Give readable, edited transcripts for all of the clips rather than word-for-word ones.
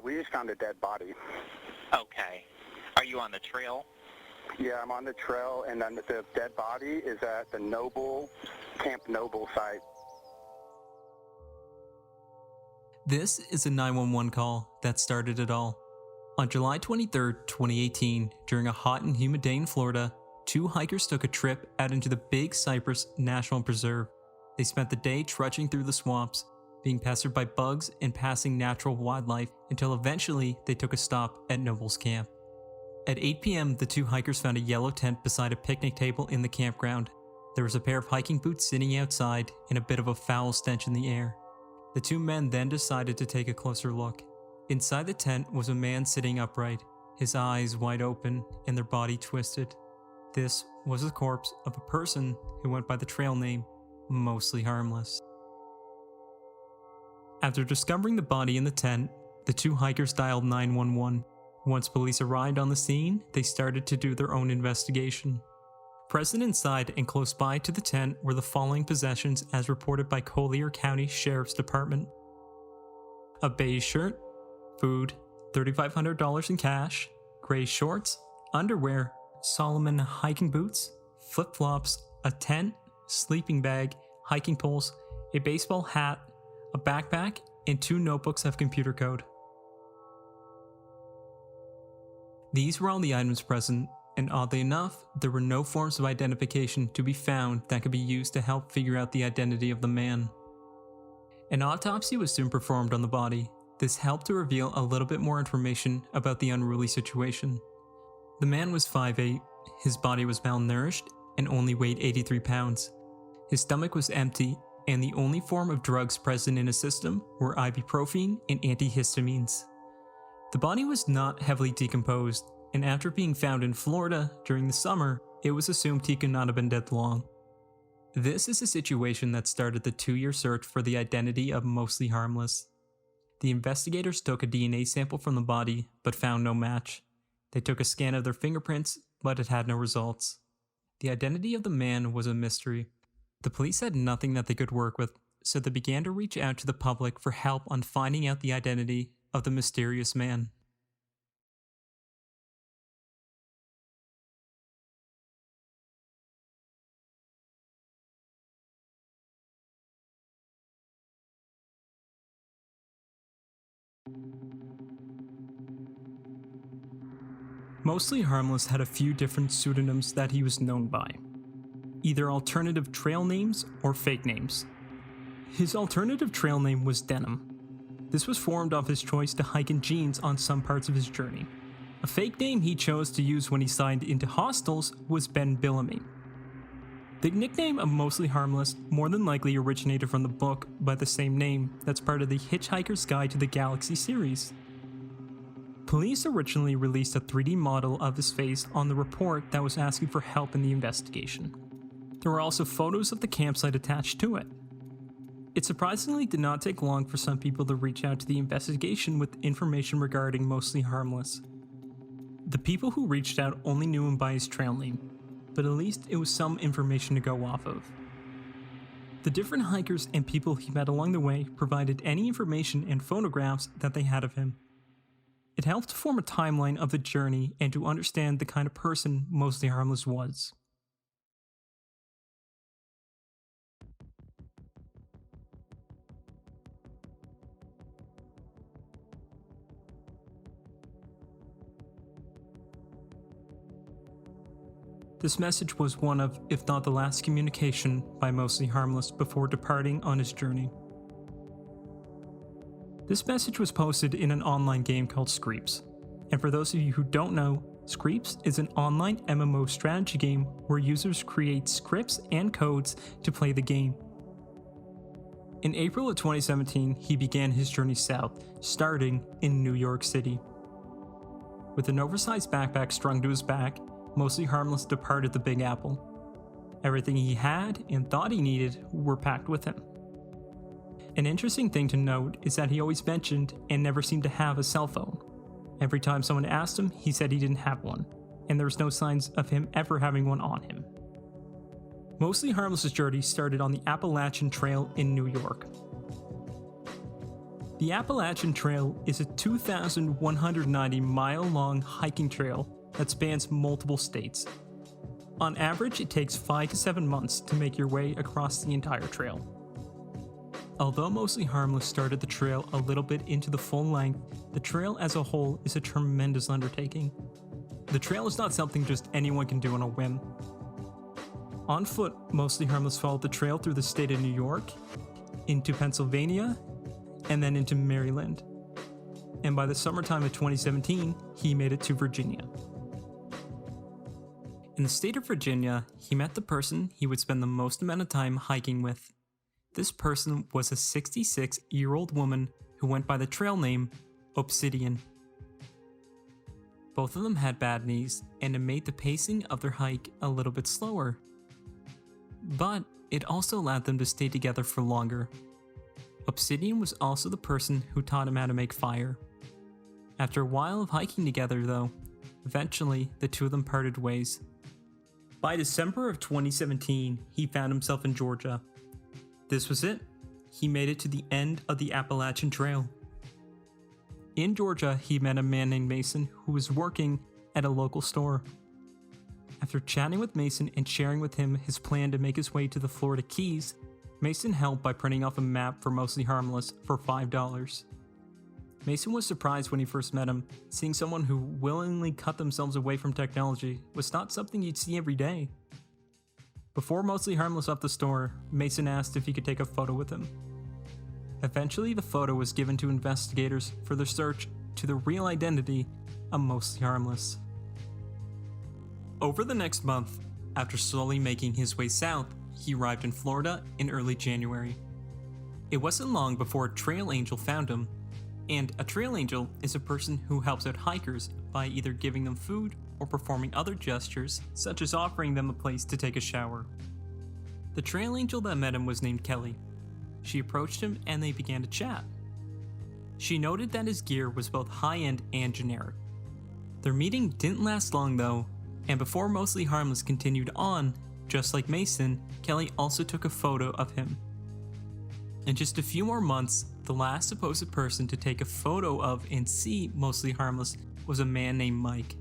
We just found a dead body. Okay. Are you on the trail? Yeah, I'm on the trail, and then the dead body is at the Camp Noble site. This is a 911 call that started it all. On July 23, 2018, during a hot and humid day in Florida, two hikers took a trip out into the Big Cypress National Preserve. They spent the day trudging through the swamps, being pestered by bugs and passing natural wildlife until eventually they took a stop at Noble's camp. At 8 p.m., the two hikers found a yellow tent beside a picnic table in the campground. There was a pair of hiking boots sitting outside and a bit of a foul stench in the air. The two men then decided to take a closer look. Inside the tent was a man sitting upright, his eyes wide open and their body twisted. This was the corpse of a person who went by the trail name Mostly Harmless. After discovering the body in the tent, the two hikers dialed 911. Once police arrived on the scene, they started to do their own investigation. Present inside and close by to the tent were the following possessions as reported by Collier County Sheriff's Department. A beige shirt, food, $3,500 in cash, gray shorts, underwear, Solomon hiking boots, flip-flops, a tent, sleeping bag, hiking poles, a baseball hat, a backpack, and 2 notebooks of computer code. These were all the items present, and oddly enough, there were no forms of identification to be found that could be used to help figure out the identity of the man. An autopsy was soon performed on the body. This helped to reveal a little bit more information about the unruly situation. The man was 5'8", his body was malnourished, and only weighed 83 pounds. His stomach was empty, and the only form of drugs present in his system were ibuprofen and antihistamines. The body was not heavily decomposed, and after being found in Florida during the summer, it was assumed he could not have been dead long. This is a situation that started the 2-year search for the identity of Mostly Harmless. The investigators took a DNA sample from the body, but found no match. They took a scan of their fingerprints, but it had no results. The identity of the man was a mystery. The police had nothing that they could work with, so they began to reach out to the public for help on finding out the identity of the mysterious man. Mostly Harmless had a few different pseudonyms that he was known by, either alternative trail names or fake names. His alternative trail name was Denim. This was formed off his choice to hike in jeans on some parts of his journey. A fake name he chose to use when he signed into hostels was Ben Billamy. The nickname of Mostly Harmless more than likely originated from the book by the same name that's part of the Hitchhiker's Guide to the Galaxy series. Police originally released a 3D model of his face on the report that was asking for help in the investigation. There were also photos of the campsite attached to it. It surprisingly did not take long for some people to reach out to the investigation with information regarding Mostly Harmless. The people who reached out only knew him by his trail name, but at least it was some information to go off of. The different hikers and people he met along the way provided any information and photographs that they had of him. It helped to form a timeline of the journey and to understand the kind of person Mostly Harmless was. This message was one of, if not the last communication by Mostly Harmless before departing on his journey. This message was posted in an online game called Screeps. And for those of you who don't know, Screeps is an online MMO strategy game where users create scripts and codes to play the game. In April of 2017, he began his journey south, starting in New York City. With an oversized backpack strung to his back, Mostly Harmless departed the Big Apple. Everything he had and thought he needed were packed with him. An interesting thing to note is that he always mentioned and never seemed to have a cell phone. Every time someone asked him, he said he didn't have one, and there was no signs of him ever having one on him. Mostly Harmless's journey started on the Appalachian Trail in New York. The Appalachian Trail is a 2,190-mile-long hiking trail that spans multiple states. On average, it takes 5 to 7 months to make your way across the entire trail. Although Mostly Harmless started the trail a little bit into the full length, the trail as a whole is a tremendous undertaking. The trail is not something just anyone can do on a whim. On foot, Mostly Harmless followed the trail through the state of New York, into Pennsylvania, and then into Maryland. And by the summertime of 2017, he made it to Virginia. In the state of Virginia, he met the person he would spend the most amount of time hiking with. This person was a 66-year-old woman who went by the trail name Obsidian. Both of them had bad knees, and it made the pacing of their hike a little bit slower. But it also allowed them to stay together for longer. Obsidian was also the person who taught him how to make fire. After a while of hiking together though, eventually the two of them parted ways. By December of 2017, he found himself in Georgia. This was it. He made it to the end of the Appalachian Trail. In Georgia, he met a man named Mason who was working at a local store. After chatting with Mason and sharing with him his plan to make his way to the Florida Keys, Mason helped by printing off a map for Mostly Harmless for $5. Mason was surprised when he first met him. Seeing someone who willingly cut themselves away from technology was not something you'd see every day. Before Mostly Harmless left the store, Mason asked if he could take a photo with him. Eventually, the photo was given to investigators for their search to the real identity of Mostly Harmless. Over the next month, after slowly making his way south, he arrived in Florida in early January. It wasn't long before a trail angel found him, and a trail angel is a person who helps out hikers by either giving them food or performing other gestures, such as offering them a place to take a shower. The trail angel that met him was named Kelly. She approached him and they began to chat. She noted that his gear was both high-end and generic. Their meeting didn't last long though, and before Mostly Harmless continued on, just like Mason, Kelly also took a photo of him. In just a few more months, the last supposed person to take a photo of and see Mostly Harmless was a man named Mike.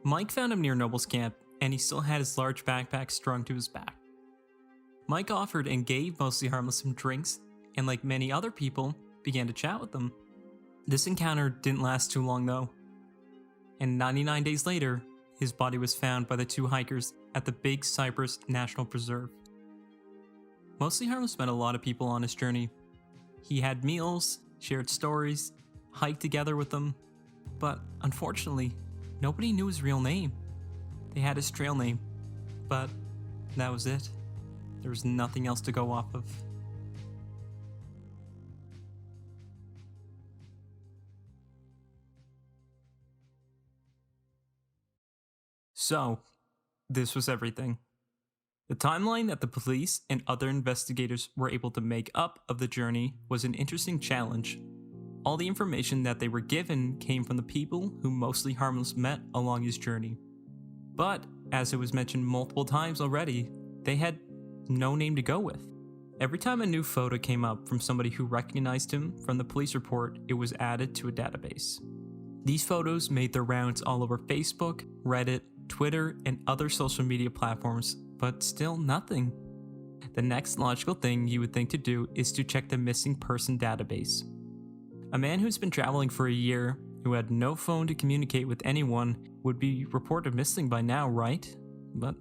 Mike found him near Noble's camp, and he still had his large backpack strung to his back. Mike offered and gave Mostly Harmless some drinks, and like many other people, began to chat with them. This encounter didn't last too long though, and 99 days later, his body was found by the two hikers at the Big Cypress National Preserve. Mostly Harmless met a lot of people on his journey. He had meals, shared stories, hiked together with them, but unfortunately, nobody knew his real name. They had his trail name, but that was it. There was nothing else to go off of. So, this was everything. The timeline that the police and other investigators were able to make up of the journey was an interesting challenge. All the information that they were given came from the people who Mostly Harmless met along his journey. But, as it was mentioned multiple times already, they had no name to go with. Every time a new photo came up from somebody who recognized him from the police report, it was added to a database. These photos made their rounds all over Facebook, Reddit, Twitter, and other social media platforms, but still nothing. The next logical thing you would think to do is to check the missing person database. A man who's been traveling for a year, who had no phone to communicate with anyone, would be reported missing by now, right? But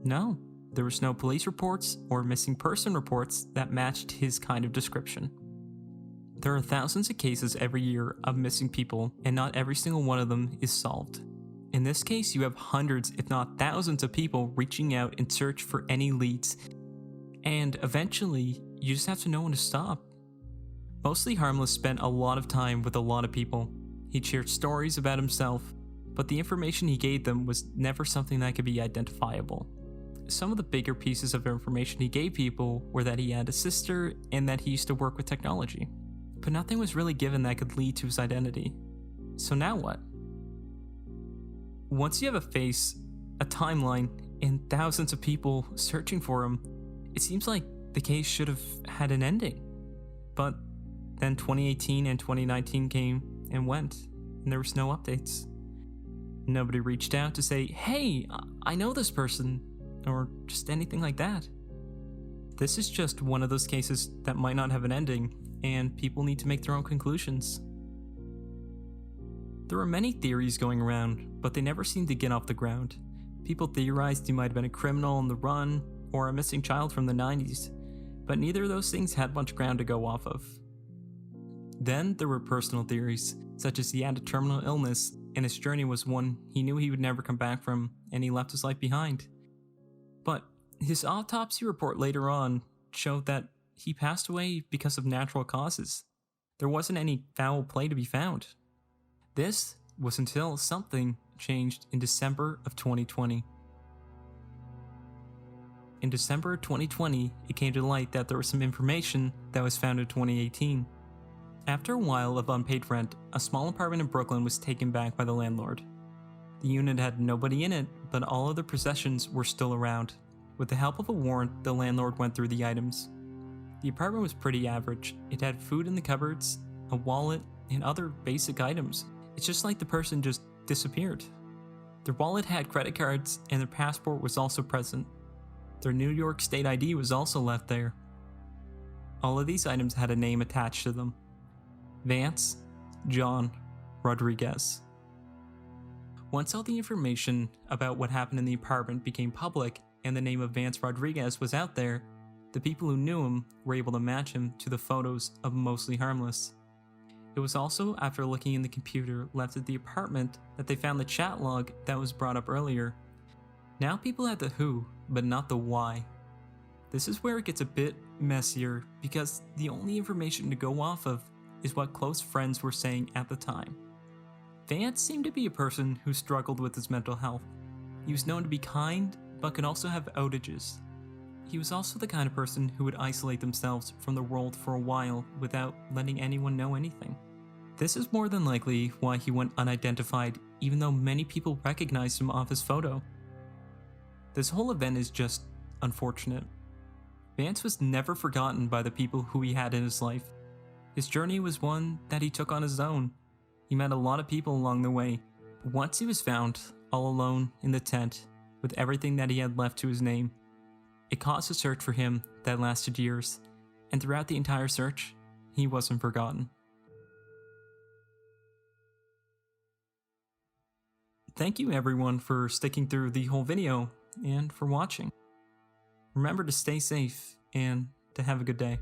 no, there was no police reports or missing person reports that matched his kind of description. There are thousands of cases every year of missing people, and not every single one of them is solved. In this case, you have hundreds, if not thousands of people reaching out in search for any leads, and eventually, you just have to know when to stop. Mostly Harmless spent a lot of time with a lot of people. He shared stories about himself, but the information he gave them was never something that could be identifiable. Some of the bigger pieces of information he gave people were that he had a sister and that he used to work with technology, but nothing was really given that could lead to his identity. So now what? Once you have a face, a timeline, and thousands of people searching for him, it seems like the case should have had an ending. But Then 2018 and 2019 came and went, and there was no updates. Nobody reached out to say, hey, I know this person, or just anything like that. This is just one of those cases that might not have an ending, and people need to make their own conclusions. There were many theories going around, but they never seemed to get off the ground. People theorized he might have been a criminal on the run, or a missing child from the 90s, but neither of those things had much ground to go off of. Then there were personal theories, such as he had a terminal illness, and his journey was one he knew he would never come back from, and he left his life behind. But his autopsy report later on showed that he passed away because of natural causes. There wasn't any foul play to be found. This was until something changed in December of 2020. In December of 2020, it came to light that there was some information that was found in 2018. After a while of unpaid rent, a small apartment in Brooklyn was taken back by the landlord. The unit had nobody in it, but all of the possessions were still around. With the help of a warrant, the landlord went through the items. The apartment was pretty average. It had food in the cupboards, a wallet, and other basic items. It's just like the person just disappeared. Their wallet had credit cards, and their passport was also present. Their New York State ID was also left there. All of these items had a name attached to them: Vance John Rodriguez. Once all the information about what happened in the apartment became public and the name of Vance Rodriguez was out there, the people who knew him were able to match him to the photos of Mostly Harmless. It was also after looking in the computer left at the apartment that they found the chat log that was brought up earlier. Now people had the who, but not the why. This is where it gets a bit messier because the only information to go off of is what close friends were saying at the time. Vance seemed to be a person who struggled with his mental health. He was known to be kind, but could also have outages. He was also the kind of person who would isolate themselves from the world for a while without letting anyone know anything. This is more than likely why he went unidentified, even though many people recognized him off his photo. This whole event is just unfortunate. Vance was never forgotten by the people who he had in his life. His journey was one that he took on his own. He met a lot of people along the way. Once he was found, all alone in the tent, with everything that he had left to his name, it caused a search for him that lasted years, and throughout the entire search, he wasn't forgotten. Thank you everyone for sticking through the whole video and for watching. Remember to stay safe and to have a good day.